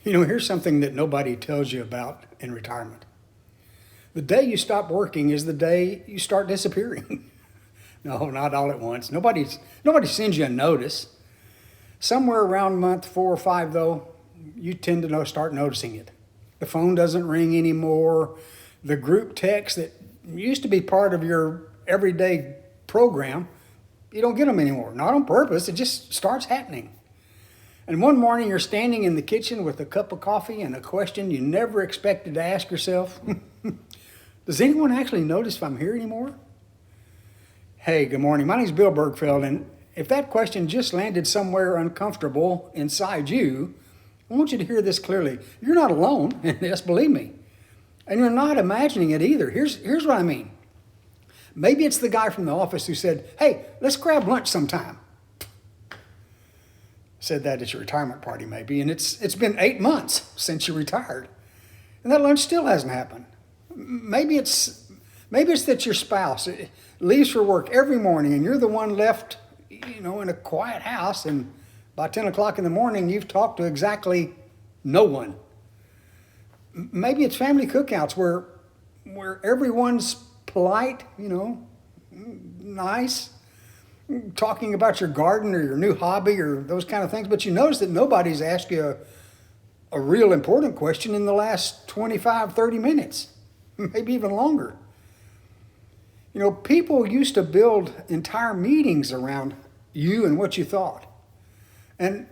Here's something that nobody tells you about in retirement. The day you stop working is the day you start disappearing. No, not all at once. Nobody sends you a notice. Somewhere around month 4 or 5, though, you tend to start noticing it. The phone doesn't ring anymore. The group text that used to be part of your everyday program, you don't get them anymore. Not on purpose, it just starts happening. And one morning you're standing in the kitchen with a cup of coffee and a question you never expected to ask yourself. Does anyone actually notice if I'm here anymore? Hey, good morning. My name's Bill Bergfeld, and if that question just landed somewhere uncomfortable inside you, I want you to hear this clearly. You're not alone, yes, believe me. And you're not imagining it either. Here's what I mean. Maybe it's the guy from the office who said, hey, let's grab lunch sometime. Said that at your retirement party maybe, and it's been 8 months since you retired. And that lunch still hasn't happened. Maybe it's that your spouse leaves for work every morning and you're the one left, in a quiet house, and by 10 o'clock in the morning you've talked to exactly no one. Maybe it's family cookouts where everyone's polite, nice, talking about your garden or your new hobby or those kind of things, but you notice that nobody's asked you a real important question in the last 25, 30 minutes, maybe even longer. People used to build entire meetings around you and what you thought. And,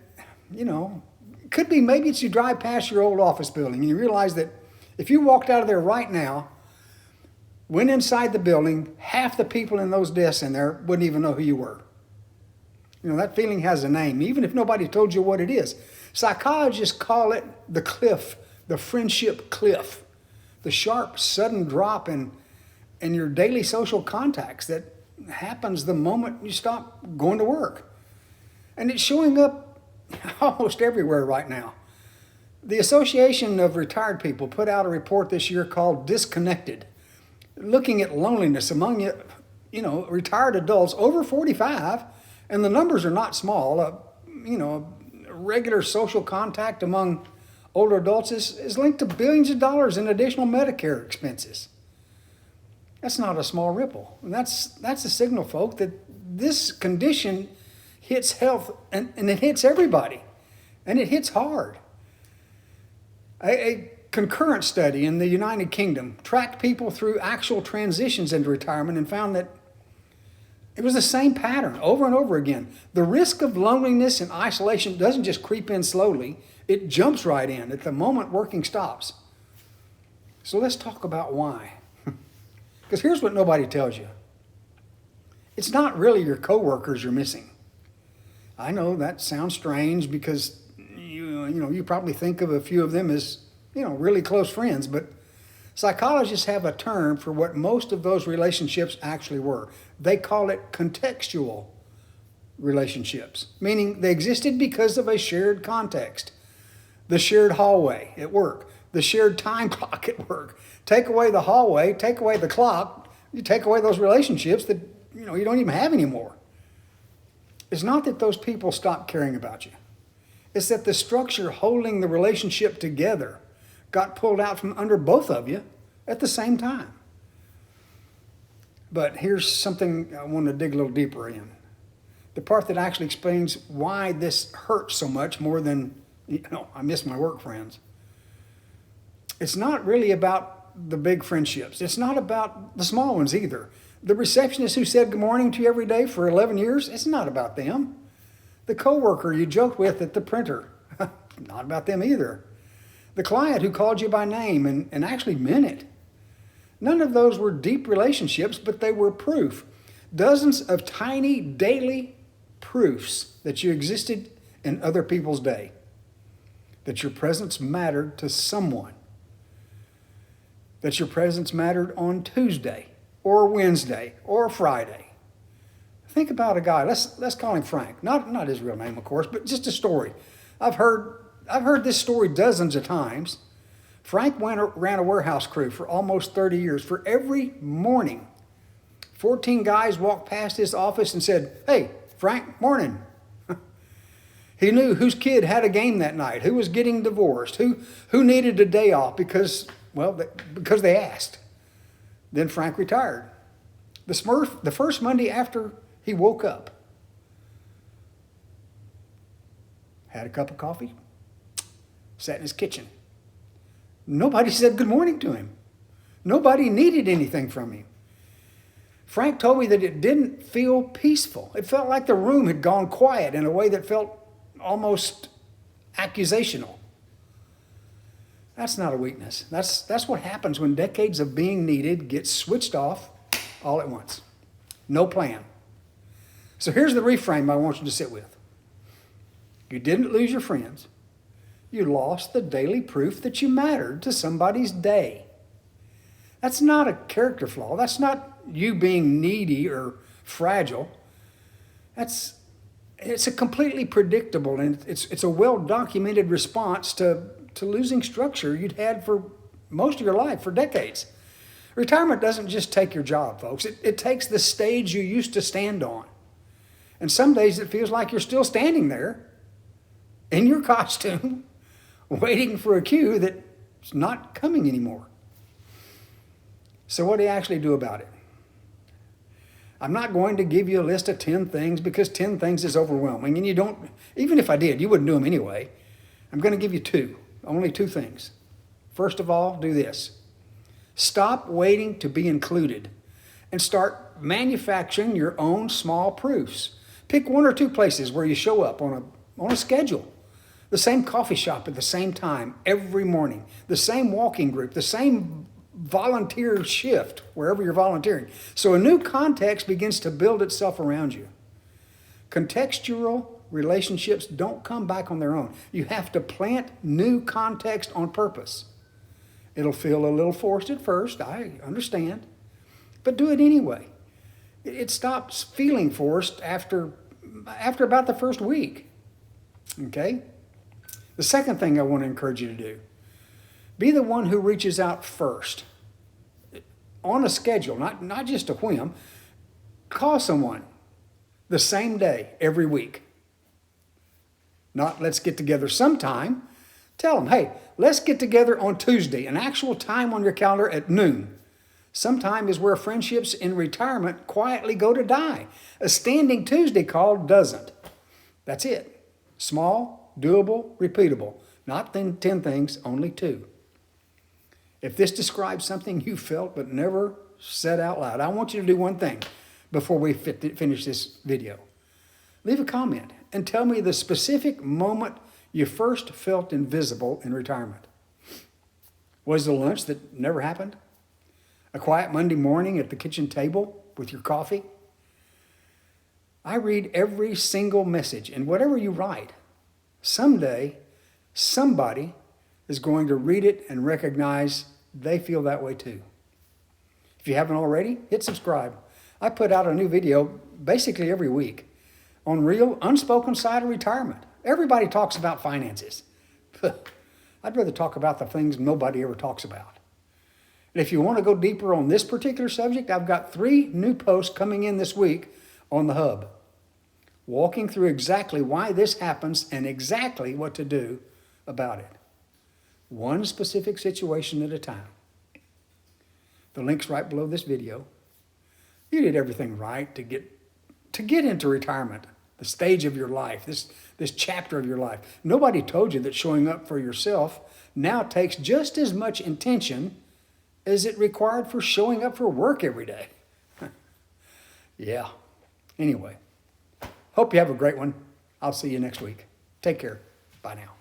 could be maybe it's you drive past your old office building and you realize that if you walked out of there right now, went inside the building, half the people in those desks in there wouldn't even know who you were. That feeling has a name, even if nobody told you what it is. Psychologists call it the cliff, the friendship cliff, the sharp, sudden drop in your daily social contacts that happens the moment you stop going to work. And it's showing up almost everywhere right now. The Association of Retired People put out a report this year called Disconnected, looking at loneliness among retired adults over 45, and the numbers are not small. Regular social contact among older adults is linked to billions of dollars in additional Medicare expenses. That's not a small ripple. And that's a signal, folk, that this condition hits health and it hits everybody, and it hits hard. A concurrent study in the United Kingdom tracked people through actual transitions into retirement and found that it was the same pattern over and over again. The risk of loneliness and isolation doesn't just creep in slowly, it jumps right in at the moment working stops. So let's talk about why. Because here's what nobody tells you. It's not really your coworkers you're missing. I know that sounds strange because you probably think of a few of them as really close friends, but psychologists have a term for what most of those relationships actually were. They call it contextual relationships, meaning they existed because of a shared context. The shared hallway at work, the shared time clock at work. Take away the hallway, take away the clock, you take away those relationships that you don't even have anymore. It's not that those people stopped caring about you. It's that the structure holding the relationship together got pulled out from under both of you at the same time. But here's something I want to dig a little deeper in. The part that actually explains why this hurts so much more than, I miss my work friends. It's not really about the big friendships. It's not about the small ones either. The receptionist who said good morning to you every day for 11 years, it's not about them. The coworker you joked with at the printer, not about them either. The client who called you by name and actually meant it. None of those were deep relationships, but they were proof. Dozens of tiny daily proofs that you existed in other people's day. That your presence mattered to someone. That your presence mattered on Tuesday or Wednesday or Friday. Think about a guy, let's call him Frank. Not his real name, of course, but just a story. I've heard this story dozens of times. Frank ran a warehouse crew for almost 30 years. For every morning, 14 guys walked past his office and said, "Hey, Frank, morning." He knew whose kid had a game that night, who was getting divorced, who needed a day off because they asked. Then Frank retired. The first Monday after he woke up, had a cup of coffee, sat in his kitchen. Nobody said good morning to him. Nobody needed anything from him. Frank told me that it didn't feel peaceful. It felt like the room had gone quiet in a way that felt almost accusational. That's not a weakness. That's what happens when decades of being needed get switched off all at once. No plan. So here's the reframe I want you to sit with. You didn't lose your friends. You lost the daily proof that you mattered to somebody's day. That's not a character flaw. That's not you being needy or fragile. It's a completely predictable and it's a well-documented response to losing structure you'd had for most of your life, for decades. Retirement doesn't just take your job, folks. It takes the stage you used to stand on. And some days it feels like you're still standing there in your costume, waiting for a cue that's not coming anymore. So what do you actually do about it? I'm not going to give you a list of 10 things because 10 things is overwhelming. And you don't, even if I did, you wouldn't do them anyway. I'm going to give you only two things. First of all, do this. Stop waiting to be included and start manufacturing your own small proofs. Pick one or two places where you show up on a schedule. The same coffee shop at the same time every morning. The same walking group, the same volunteer shift wherever you're volunteering. So a new context begins to build itself around you. Contextual relationships don't come back on their own. You have to plant new context on purpose. It'll feel a little forced at first, I understand, but do it anyway. It stops feeling forced after about the first week. Okay? The second thing I want to encourage you to do, be the one who reaches out first. On a schedule, not just a whim. Call someone the same day every week. Not let's get together sometime. Tell them, hey, let's get together on Tuesday, an actual time on your calendar at noon. Sometime is where friendships in retirement quietly go to die. A standing Tuesday call doesn't. That's it. Small, doable, repeatable. Not 10 things, only 2. If this describes something you felt but never said out loud, I want you to do one thing before we finish this video. Leave a comment and tell me the specific moment you first felt invisible in retirement. Was it a lunch that never happened? A quiet Monday morning at the kitchen table with your coffee? I read every single message, and whatever you write, someday somebody is going to read it and recognize they feel that way too. If you haven't already, hit subscribe. I put out a new video basically every week on real unspoken side of retirement. Everybody talks about finances. I'd rather talk about the things nobody ever talks about. And if you want to go deeper on this particular subject, I've got 3 new posts coming in this week on the Hub, walking through exactly why this happens and exactly what to do about it. One specific situation at a time. The link's right below this video. You did everything right to get into retirement, the stage of your life, this chapter of your life. Nobody told you that showing up for yourself now takes just as much intention as it required for showing up for work every day. Yeah. Anyway, hope you have a great one. I'll see you next week. Take care. Bye now.